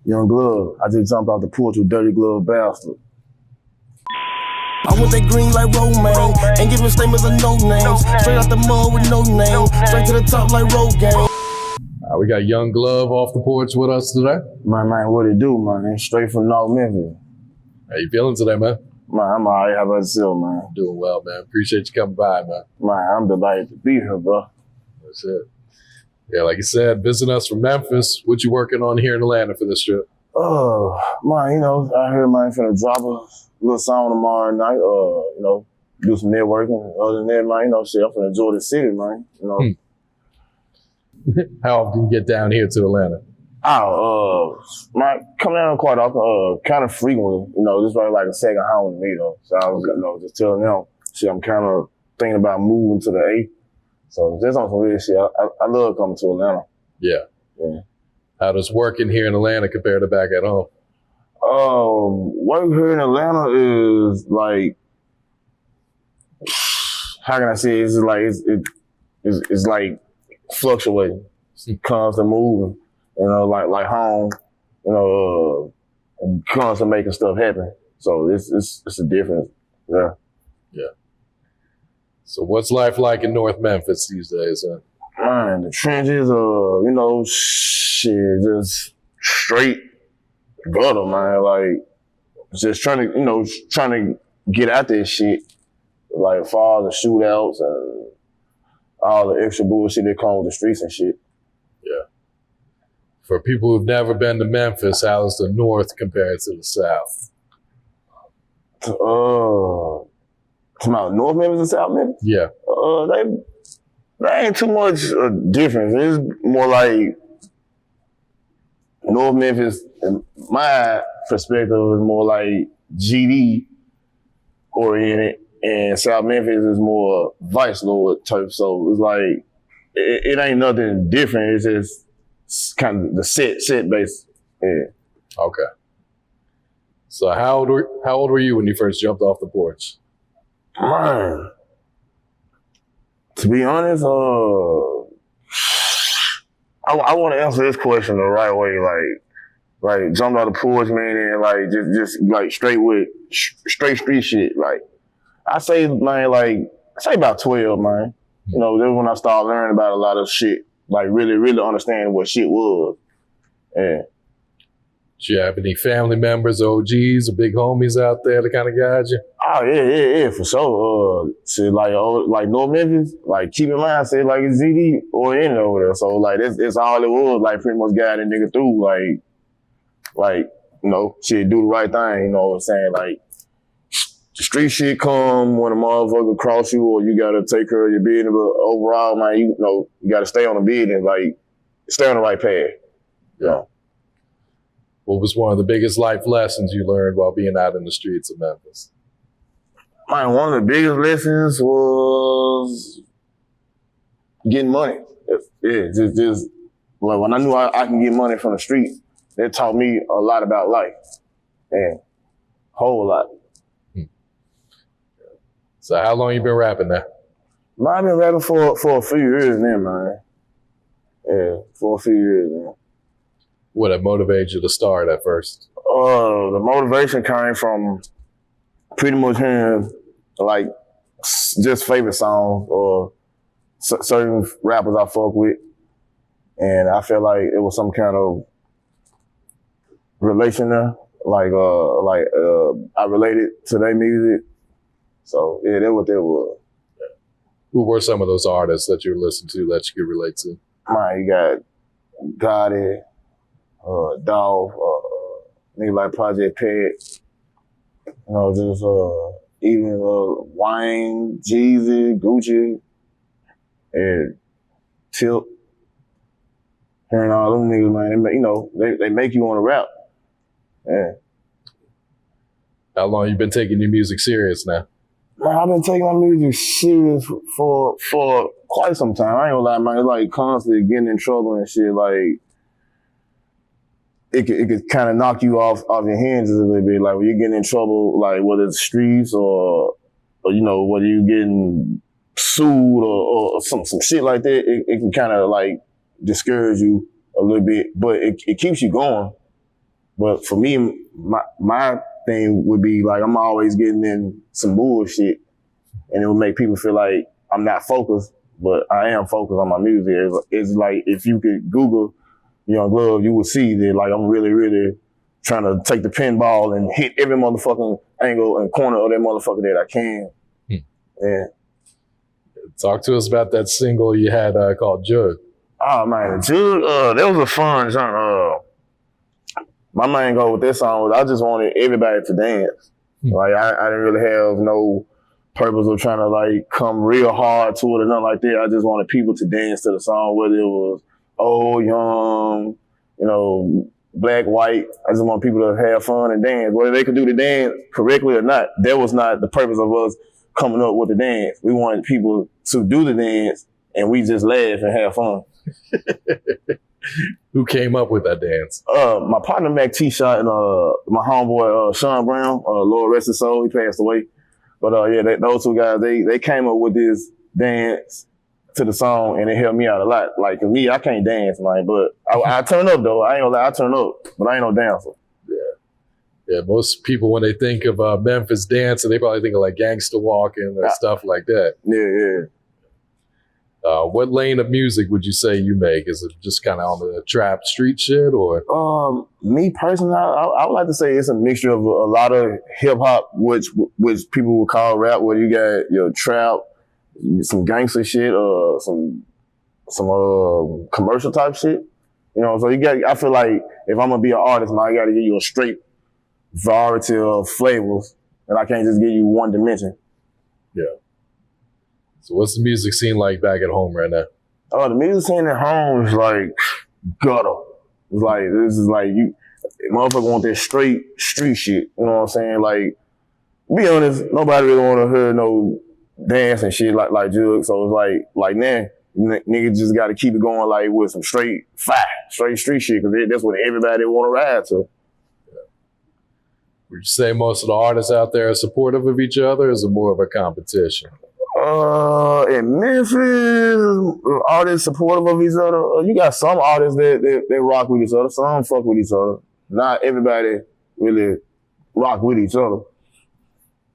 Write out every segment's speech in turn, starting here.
Yun Gluv. I just jumped off the porch with dirty glove bastard. I want that green like Romaine. Ain't giving statements of no names. Straight out the mud with no name. Straight to the top like road game. We got Yun Gluv off the porch with us today. Man, what it do, man? Straight from North Memphis. How you feeling today, man? Man, I'm all right. How about yourself, man? Doing well, man. Appreciate you coming by, man. Man, I'm delighted to be here, bro. That's it. Yeah, like you said, visiting us from Memphis. What you working on here in Atlanta for this trip? Oh, man, you know, I heard, man, finna drop a little song tomorrow night. You know, do some networking. Other than that, man, you know, shit, I'm finna enjoy the city, man. You know. How often do you get down here to Atlanta? Man, come down quite often, kind of frequently. You know, this is probably like a second home to me, though. So I was, you know, just telling them, shit, I'm kind of thinking about moving to the A. So just on some real shit, I love coming to Atlanta. Yeah. How does working here in Atlanta compare to back at home? Work here in Atlanta is like, how can I say it? It's like fluctuating. It's constant moving. You know, like home, you know, constant making stuff happen. So it's a difference. Yeah. So what's life like in North Memphis these days, huh? Man, the trenches, you know, shit, just straight gutter, man. Like, just trying to get out that shit. Like, for all the shootouts and all the extra bullshit that comes with the streets and shit. Yeah. For people who've never been to Memphis, how is the North compared to the South? About North Memphis and South Memphis? Yeah. There ain't too much difference. It's more like North Memphis, in my perspective, is more like GD oriented, and South Memphis is more vice lord type. So it's like it ain't nothing different. It's just kind of the set base. Yeah. Okay. So how old were you when you first jumped off the porch? Man, to be honest, I want to answer this question the right way. Like jumped out the porch, man, and like just like straight street shit. Like I say, man, about 12, man. You know, that's when I started learning about a lot of shit. Like really understanding what shit was. Yeah. Do you have any family members, OGs, or big homies out there that kind of guide you? Oh yeah, for sure. Shit, like North Memphis, like keep in mind, say like it's ZD or in over there. So like it's all it was, like pretty much guiding nigga through, like you know, shit, do the right thing. You know what I'm saying? Like the street shit come when a motherfucker cross you, or you gotta take care of your business. But overall, man, you know, you gotta stay on the business, like stay on the right path. Yeah. What was one of the biggest life lessons you learned while being out in the streets of Memphis? Man, one of the biggest lessons was getting money. Yeah, just like when I knew I can get money from the street, that taught me a lot about life. And whole lot. So how long you been rapping now? Man, I've been rapping for a few years now, man. Yeah, for a few years now. What had motivated you to start at first? The motivation came from pretty much hearing like just favorite songs or certain rappers I fuck with, and I felt like it was some kind of relation there. I related to their music, so yeah, that's what that was. Who were some of those artists that you listened to that you could relate to? Man, you got Gotti, Dolph, nigga like Project Pet, you know, just even Wayne, Jeezy, Gucci, and Tip. Hearing all them niggas, man, you know, they make you want to rap. Yeah. How long you been taking your music serious now? Man, I've been taking my music serious for quite some time. I ain't gonna lie, man. It's like constantly getting in trouble and shit. Like it could kind of knock you off your hands a little bit. Like when you're getting in trouble, like whether it's streets or you know, whether you're getting sued or some shit like that, it can kind of like discourage you a little bit, but it keeps you going. But for me, my thing would be like, I'm always getting in some bullshit, and it would make people feel like I'm not focused, but I am focused on my music. It's like, if you could Google Yun Gluv, you would see that like I'm really, really trying to take the pinball and hit every motherfucking angle and corner of that motherfucker that I can. Yeah. Talk to us about that single you had called Jugg. Oh man, Jugg, that was a fun joint. My main goal with this song was I just wanted everybody to dance. Like I didn't really have no purpose of trying to like come real hard to it or nothing like that. I just wanted people to dance to the song, whether it was old, young, you know, black, white. I just want people to have fun and dance. Whether they could do the dance correctly or not, that was not the purpose of us coming up with the dance. We wanted people to do the dance and we just laugh and have fun. Who came up with that dance? My partner Mac T-Shot and my homeboy Sean Brown, Lord rest his soul, he passed away. But yeah, those two guys, they came up with this dance to the song, and it helped me out a lot. Like, me, I can't dance, man, but I turn up though. I ain't gonna lie, I turn up, but I ain't no dancer. Yeah, most people, when they think of Memphis dancing, they probably think of like gangster walking and stuff like that. Yeah. What lane of music would you say you make? Is it just kind of on the trap street shit, or? Me personally, I would like to say it's a mixture of a lot of hip hop, which people would call rap, where you got your trap, some gangster shit, some commercial type shit. You know, so I feel like if I'm gonna be an artist, man, I gotta give you a straight variety of flavors, and I can't just give you one dimension. Yeah. So what's the music scene like back at home right now? The music scene at home is like gutter. It's like, this is like, motherfucker want that straight street shit. You know what I'm saying? Like, be honest, nobody really want to hear no dance and shit like Jugg. So it's like now, niggas just got to keep it going like with some straight street shit, because that's what everybody want to ride to. Would you say most of the artists out there are supportive of each other, or is it more of a competition? In Memphis, artists supportive of each other. You got some artists that rock with each other, some fuck with each other. Not everybody really rock with each other.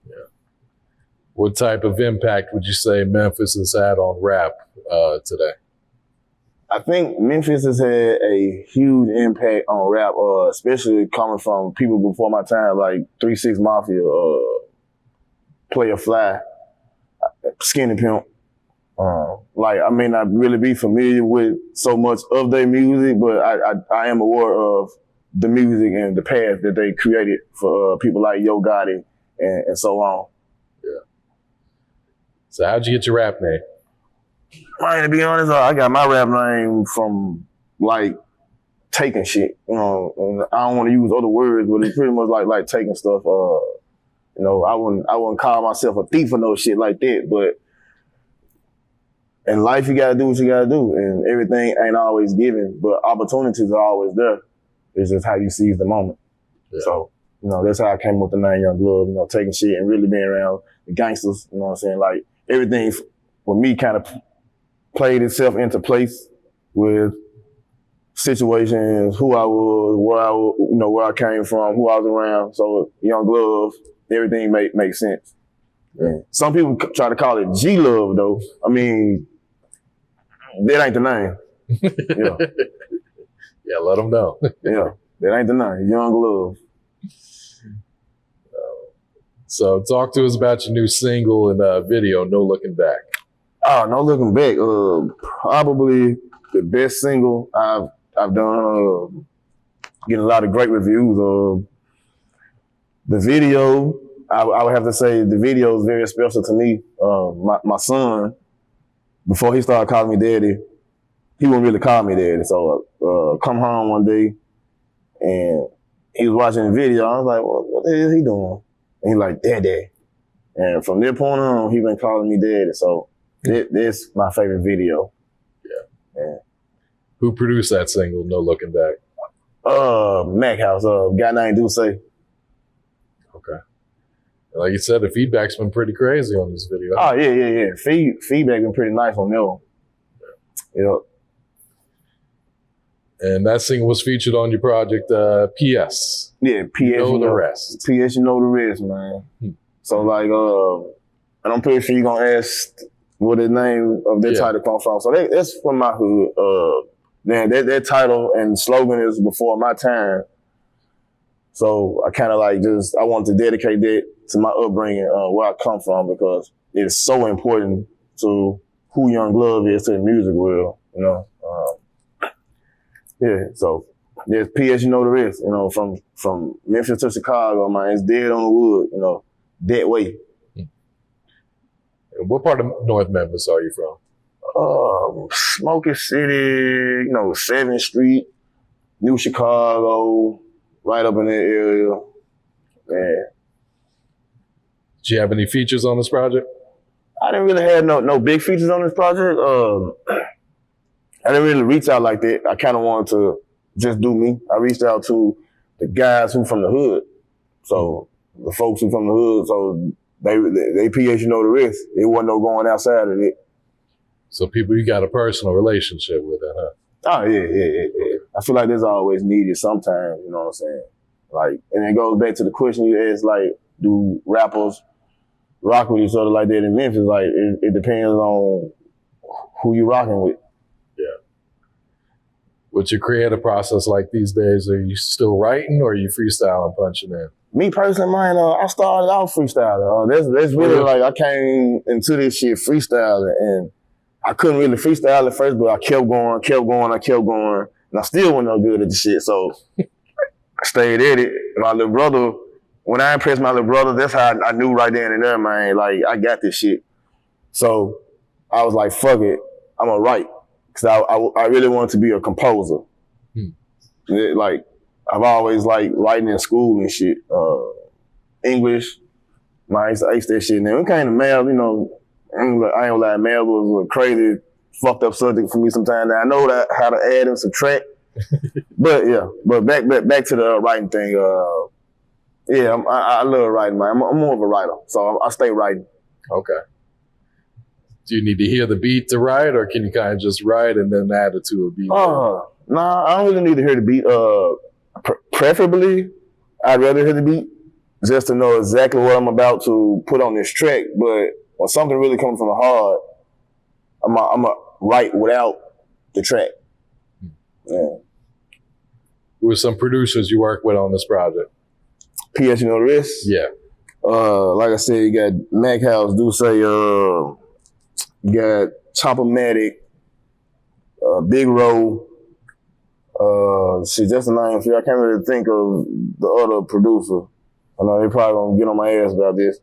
Yeah. What type of impact would you say Memphis has had on rap today? I think Memphis has had a huge impact on rap, especially coming from people before my time, like 3 6 Mafia, Player Fly, Skinny Pimp. Like, I may not really be familiar with so much of their music, but I am aware of the music and the path that they created for people like Yo Gotti and so on. Yeah. So how'd you get your rap name? Man, to be honest, I got my rap name from like taking shit. You know, and I don't want to use other words, but it's pretty much like taking stuff. You know, I wouldn't call myself a thief or no shit like that, but in life you gotta do what you gotta do, and everything ain't always given, but opportunities are always there. It's just how you seize the moment. Yeah. So, you know, that's how I came up with the name Yun Gluv, you know, taking shit and really being around the gangsters, you know what I'm saying? Like, everything for me kind of played itself into place with situations, who I was, where I came from, who I was around. So Yun Gluv, everything makes sense. Yeah. Some people try to call it G Love though. I mean, that ain't the name. Yeah. Yeah, let them know. Yeah, that ain't the name. Yun Gluv. So talk to us about your new single and video, No Looking Back. Oh, No Looking Back. Probably the best single I've done. Getting a lot of great reviews. The video, I would have to say the video is very special to me. My son, before he started calling me daddy, he wouldn't really call me daddy. So come home one day and he was watching the video. I was like, what the hell is he doing? And he's like, Daddy. And from that point on, he been calling me daddy. So this my favorite video. Yeah. Who produced that single, No Looking Back? Mac House, guy named Duce. Okay. Like you said, the feedback's been pretty crazy on this video. Oh, yeah. Feedback been pretty nice on that one. Yeah. And that single was featured on your project, PS. Yeah, PS. You know the rest. PS, you know the rest, man. So like, and I'm pretty sure you're gonna ask what the name of that title come from. So that's from my hood. Man, that title and slogan is before my time. So I kind of like I want to dedicate that to my upbringing, where I come from, because it's so important to who Yun Gluv is to the music world, you know. So there's PS, you know the rest, you know, from Memphis to Chicago, man, it's dead on the wood, you know, that way. What part of North Memphis are you from? Smoky City, you know, 7th Street, New Chicago, right up in that area. Yeah. Did you have any features on this project? I didn't really have no big features on this project. I didn't really reach out like that. I kind of wanted to just do me. I reached out to the guys who from the hood. So the folks who from the hood, so they PS, you know the rest. It wasn't no going outside of it. So people you got a personal relationship with, huh? Oh, yeah. I feel like that's always needed sometimes, you know what I'm saying? Like, and it goes back to the question you asked, like, do rappers rock with each other like that in Memphis? Like, it depends on who you rocking with. Yeah. What's your creative process like these days? Are you still writing or are you freestyling, punching in? Me personally, man, I started out freestyling. That's really like, I came into this shit freestyling, and I couldn't really freestyle at first, but I kept going, and I still wasn't no good at the shit, so I stayed at it. My little brother, when I impressed my little brother, that's how I knew right then and there, man, like, I got this shit. So I was like, fuck it, I'm gonna write, because I really wanted to be a composer. Like, I've always liked writing in school and shit. English, I used to that shit. Now, when it came to math, you know, I ain't gonna lie, math was a crazy, fucked up subject for me sometimes. Now, I know how to add and subtract, but yeah. But back to the writing thing. I love writing, man. I'm more of a writer, so I stay writing. Okay. Do you need to hear the beat to write, or can you kind of just write and then add it to a beat? Nah, I don't really need to hear the beat. Preferably, I'd rather hear the beat just to know exactly what I'm about to put on this track. But when something really comes from the heart, I'm a write without the track. Yeah. Who are some producers you work with on this project? PS, you know the rest? Yeah. Like I said, you got Mac House, Duce, you got Chopper-Matic, Big Row. Shit, that's a name for you. I can't really think of the other producer. I know they probably gonna get on my ass about this.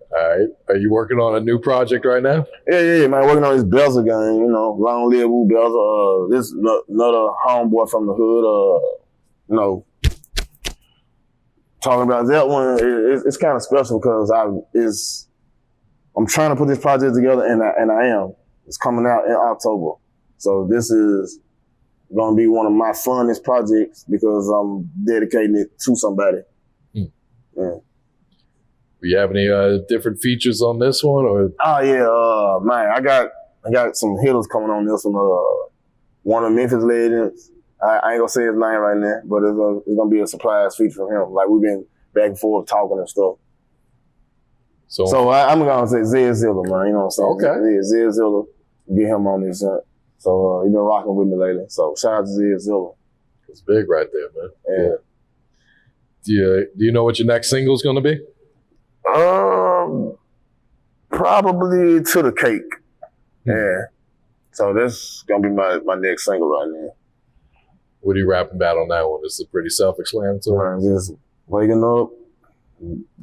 All right. Are you working on a new project right now? Yeah, man. Working on this Belzer game, you know, Long Live Wu Belzer. This another homeboy from the hood. You know, talking about that one, it's kind of special because I'm trying to put this project together, and I am. It's coming out in October. So this is going to be one of my funnest projects because I'm dedicating it to somebody. Yeah. Do you have any different features on this one? Or? Oh yeah, man, I got some hitters coming on this one. One of Memphis legends. I ain't gonna say his name right now, but it's gonna be a surprise feature from him. Like, we've been back and forth talking and stuff. So I'm gonna say Zed Zilla, man. You know what I'm saying? Okay. Yeah, Zed Zilla, get him on this. So he been rocking with me lately. So shout out to Zed Zilla. It's big right there, man. Yeah. Do you know what your next single's gonna be? Probably To the Cake. Yeah. So that's gonna be my next single right now. What are you rapping about on that one? Is it pretty self-explanatory? Man, just waking up,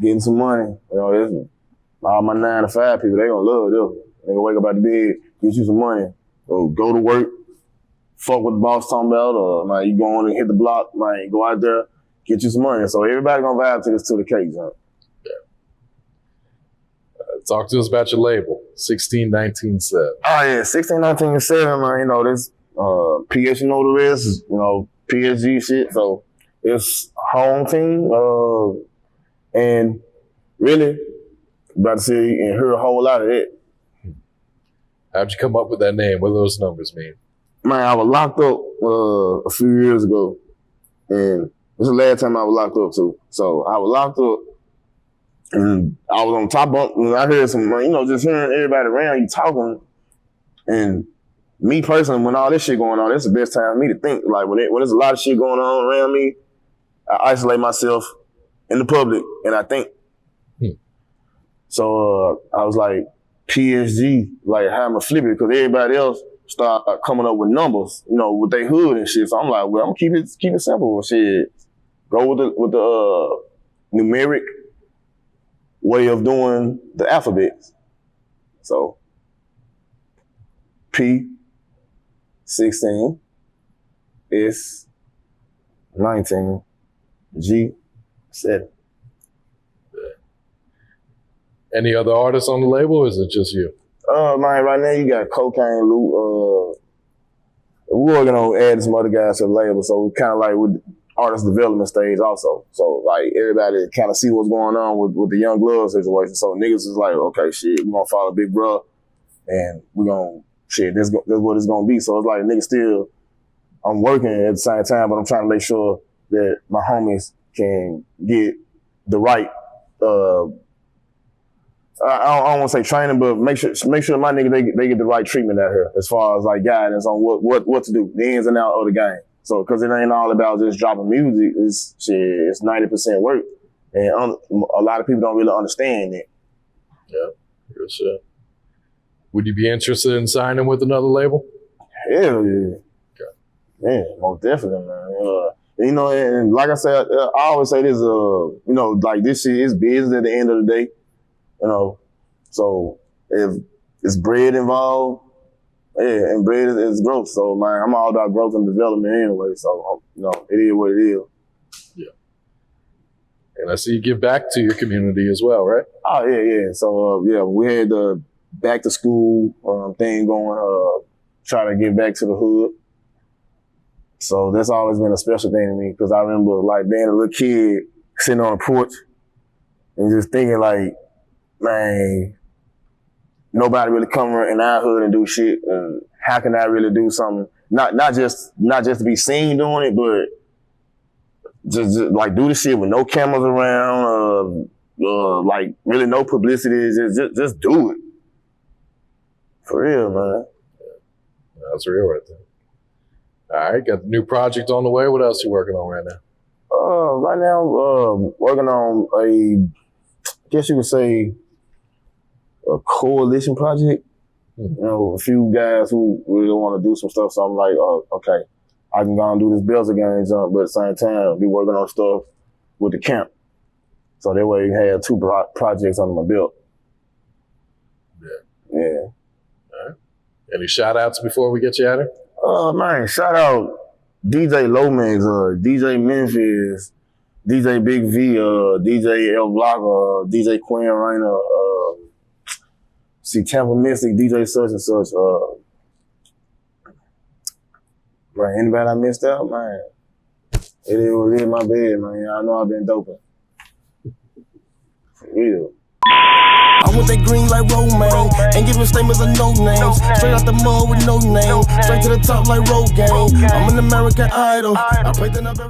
getting some money. You know, this, all my 9 to 5 people, they gonna love this. They gonna wake up out the bed, get you some money, or go to work, fuck what the boss talking about, or man, you go on and hit the block, man, go out there, get you some money. So everybody gonna vibe to this To the Cake, son. Talk to us about your label, 1619-7. Oh yeah, 1619-7, man. You know, this PS, you know the rest, you know, PSG shit. So it's home team. And really, about to see and hear a whole lot of it. How'd you come up with that name? What do those numbers mean? Man, I was locked up a few years ago, and this is the last time I was locked up too. So I was locked up, and I was on top bunk, and I heard some, you know, just hearing everybody around you talking, and me personally, when all this shit going on, it's the best time for me to think. Like when there's a lot of shit going on around me, I isolate myself in the public, and I think. So I was like, PSG, like how I'ma flip it, because everybody else start coming up with numbers, you know, with their hood and shit. So I'm like, well, I'm gonna keep it simple. Shit, go with the numeric way of doing the alphabet. So P 16, S 19, G 7. Any other artists on the label, or is it just you? Man, right now you got Cocaine Loot. We're working on adding some other guys to the label, so we kind of like with artist development stage also. So like everybody kind of see what's going on with the Yun Gluv situation. So niggas is like, okay, shit, we gonna follow Big Bro, and we gonna shit. That's what it's gonna be. So it's like niggas still, I'm working at the same time, but I'm trying to make sure that my homies can get the right. I don't want to say training, but make sure my niggas they get the right treatment out here as far as like guidance on what to do, the ins and outs of the game. So because it ain't all about just dropping music, it's 90% work, and a lot of people don't really understand it. Yeah, for sure. Would you be interested in signing with another label? Hell yeah, okay. Man, most definitely, man. You know, and like I said, I always say this. You know, like this shit is business at the end of the day. You know, so if it's bread involved, yeah, and bread is growth. So, man, I'm all about growth and development anyway. So, you know, it is what it is. Yeah. And I see you give back to your community as well, right? Oh, yeah. So, yeah, we had the back to school thing going, try to get back to the hood. So that's always been a special thing to me, because I remember, like, being a little kid sitting on a porch and just thinking, like, man, nobody really come in our hood and do shit. And how can I really do something? Not just to be seen doing it, but just like do the shit with no cameras around, like really no publicity. Just do it. For real, man. Yeah. That's real right there. All right, got the new project on the way. What else you working on right now? Right now, working on I guess you could say, a coalition project. You know, a few guys who really want to do some stuff. So I'm like, okay, I can go and do this Belzer game jump, but at the same time, be working on stuff with the camp. So that way you have two projects under my belt. Yeah. All right. Any shout outs before we get you out of here? Man, shout out DJ Lomax, DJ Memphis, DJ Big V, DJ L Blocker, DJ Quinn Rainer, Tampa Mystic, DJ such and such. Man, anybody I missed out, man, it is what it is, my bad, man. I know I've been doping. For real. I want that green like Romaine. Ain't giving statements of no names. Straight out the mud with no name. Straight to the top like road game. I'm an American Idol. I played the number.